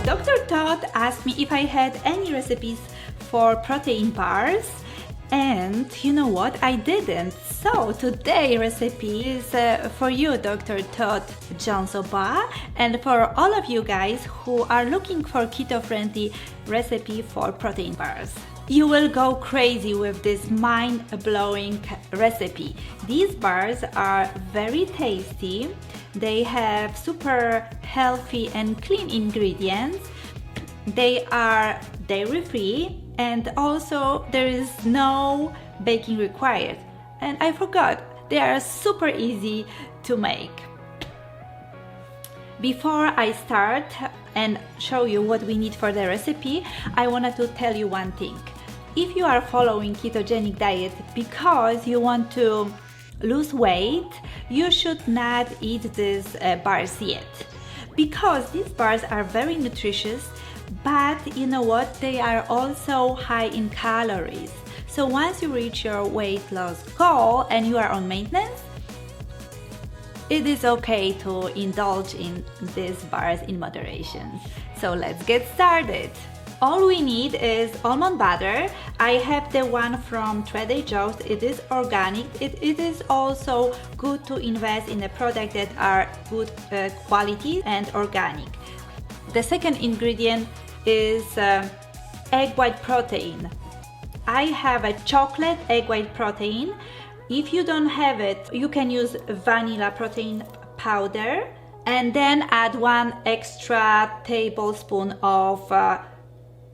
Dr. Todd asked me if I had any recipes for protein bars, and you know what? I didn't. So today's recipe is for you, Dr. Todd Johnsonbaugh, and for all of you guys who are looking for keto-friendly recipe for protein bars. You will go crazy with this mind-blowing recipe. These bars are very tasty. They have super healthy and clean ingredients. They are dairy-free, and also there is no baking required. And I forgot, they are super easy to make. Before I start and show you what we need for the recipe, I wanted to tell you one thing. If you are following ketogenic diet because you want to lose weight, you should not eat these bars yet, because these bars are very nutritious, but you know what, they are also high in calories. So once you reach your weight loss goal and you are on maintenance, it is okay to indulge in these bars in moderation. So let's get started. All we need is almond butter. I have the one from Trader Joe's. It is organic. It is also good to invest in the products that are good quality and organic. The second ingredient is egg white protein. I have a chocolate egg white protein. If you don't have it, you can use vanilla protein powder and then add 1 extra tablespoon of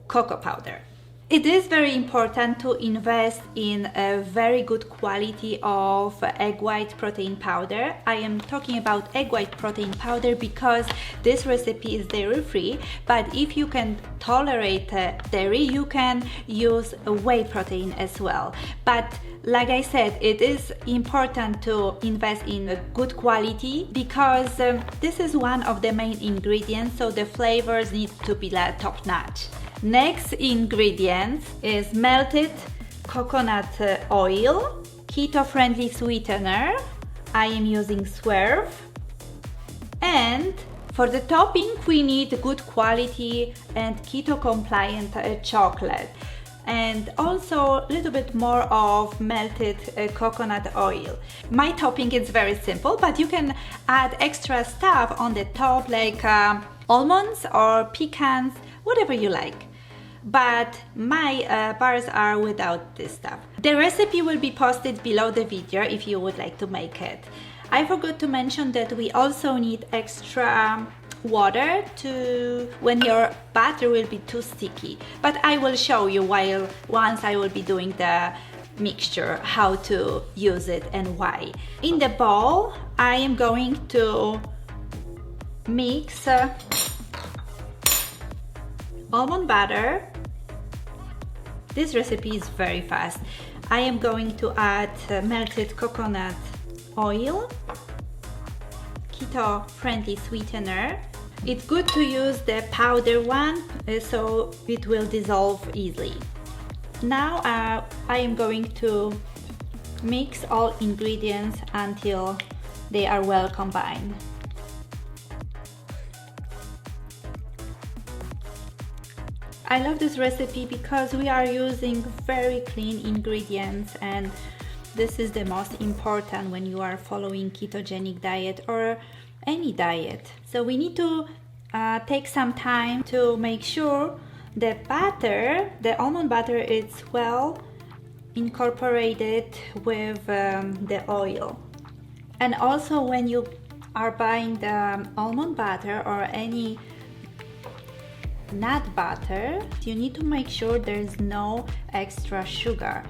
cocoa powder. It is very important to invest in a very good quality of egg white protein powder. I am talking about egg white protein powder because this recipe is dairy free, but if you can tolerate dairy, you can use whey protein as well. But like I said, it is important to invest in a good quality because this is one of the main ingredients, so the flavors need to be top notch. Next ingredient is melted coconut oil, keto-friendly sweetener. I am using Swerve. And for the topping, we need good quality and keto-compliant chocolate. And also a little bit more of melted coconut oil. My topping is very simple, but you can add extra stuff on the top like almonds or pecans, whatever you like. But my bars are without this stuff. The recipe will be posted below the video if you would like to make it. I forgot to mention that we also need extra water when your batter will be too sticky. But I will show you once I will be doing the mixture how to use it and why. In the bowl, I am going to mix almond butter. This recipe is very fast. I am going to add melted coconut oil, keto-friendly sweetener. It's good to use the powder one so it will dissolve easily. Now I am going to mix all ingredients until they are well combined. I love this recipe because we are using very clean ingredients, and this is the most important when you are following ketogenic diet or any diet. So we need to take some time to make sure the butter, the almond butter, is well incorporated with the oil. And also when you are buying the almond butter or any nut butter, you need to make sure there's no extra sugar.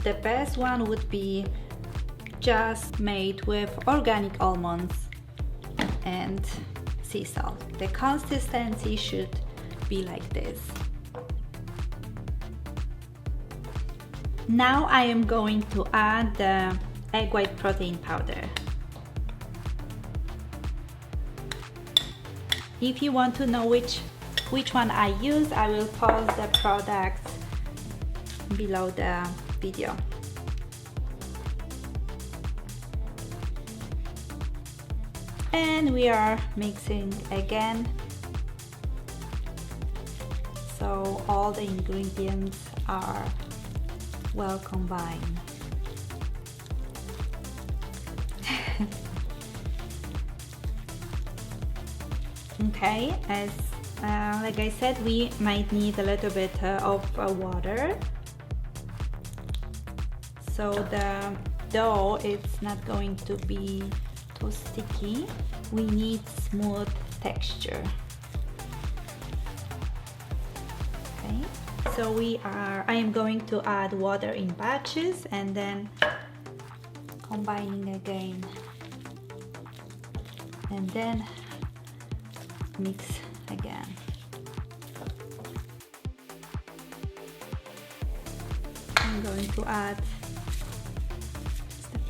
The best one would be just made with organic almonds and sea salt. The consistency should be like this. Now I am going to add the egg white protein powder. If you want to know which one I use, I will post the products below the video. And we are mixing again, so all the ingredients are well combined. Okay, as like I said, we might need a little bit of water, so the dough it's not going to be too sticky. We need smooth texture. Okay, so I am going to add water in batches and then combining again, and then mix again. I'm going to add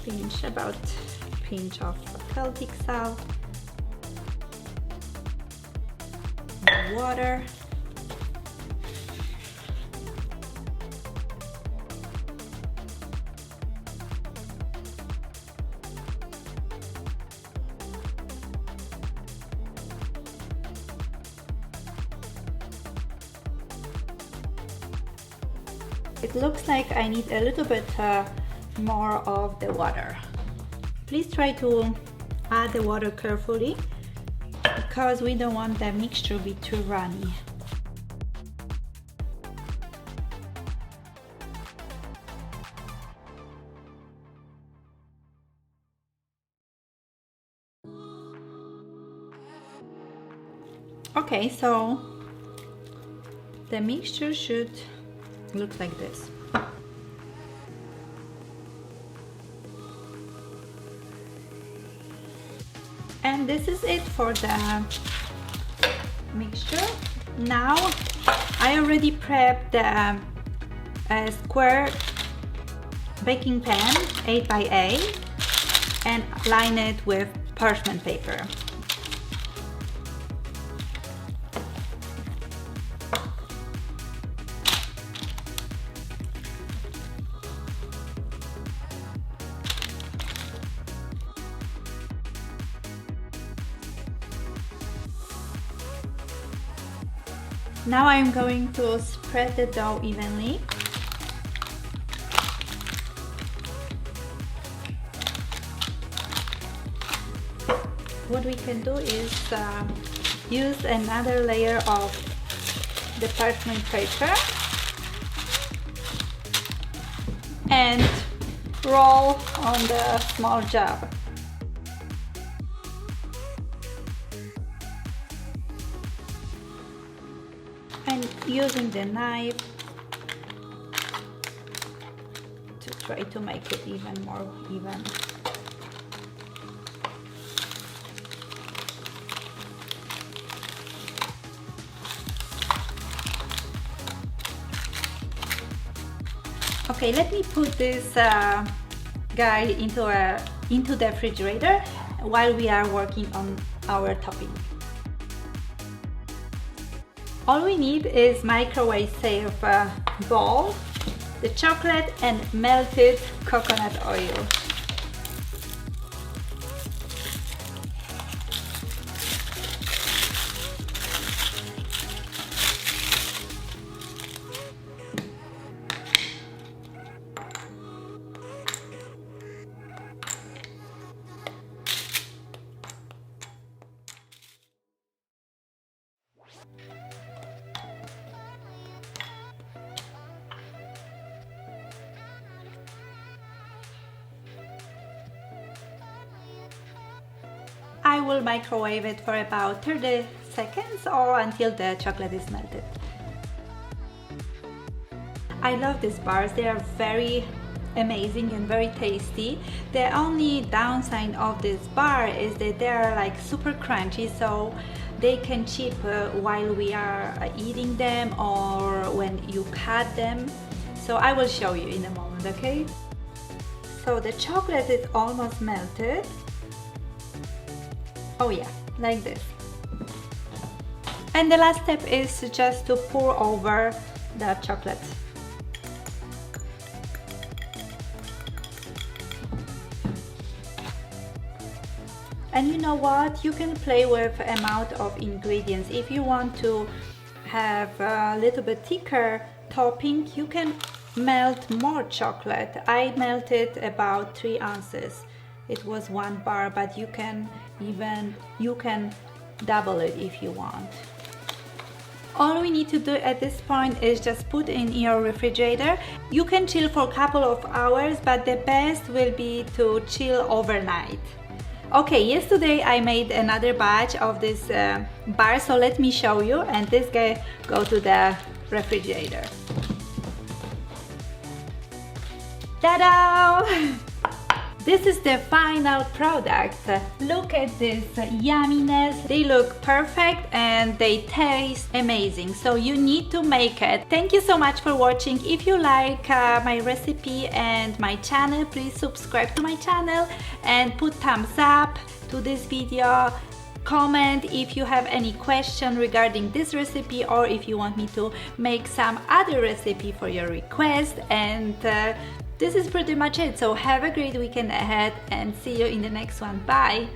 just about a pinch of Celtic salt, water, it looks like I need a little bit more of the water. Please try to add the water carefully because we don't want the mixture to be too runny. Okay, so the mixture should look like this. And this is it for the mixture. Now I already prepped the square baking pan 8 by 8 and line it with parchment paper. Now I'm going to spread the dough evenly. What we can do is use another layer of the parchment paper and roll on the small job. And using the knife to try to make it even more even. Okay, let me put this guy into the refrigerator while we are working on our topping. All we need is microwave safe bowl, the chocolate and melted coconut oil. I will microwave it for about 30 seconds or until the chocolate is melted. I love these bars, they are very amazing and very tasty. The only downside of this bar is that they are like super crunchy, so they can chip while we are eating them or when you cut them. So I will show you in a moment, okay? So the chocolate is almost melted. Oh yeah, like this. And the last step is just to pour over the chocolate. And you know what? You can play with amount of ingredients. If you want to have a little bit thicker topping, you can melt more chocolate. I melted about 3 ounces. It was 1 bar, but you can double it if you want. All we need to do at this point is just put in your refrigerator. You can chill for a couple of hours, but the best will be to chill overnight. Okay, yesterday I made another batch of this bar, so let me show you. And this guy go to the refrigerator. Ta-da! This is the final product. Look at this yumminess. They look perfect and they taste amazing. So you need to make it. Thank you so much for watching. If you like my recipe and my channel, please subscribe to my channel and put thumbs up to this video. Comment if you have any question regarding this recipe, or if you want me to make some other recipe for your request. And this is pretty much it. So have a great weekend ahead and see you in the next one. Bye!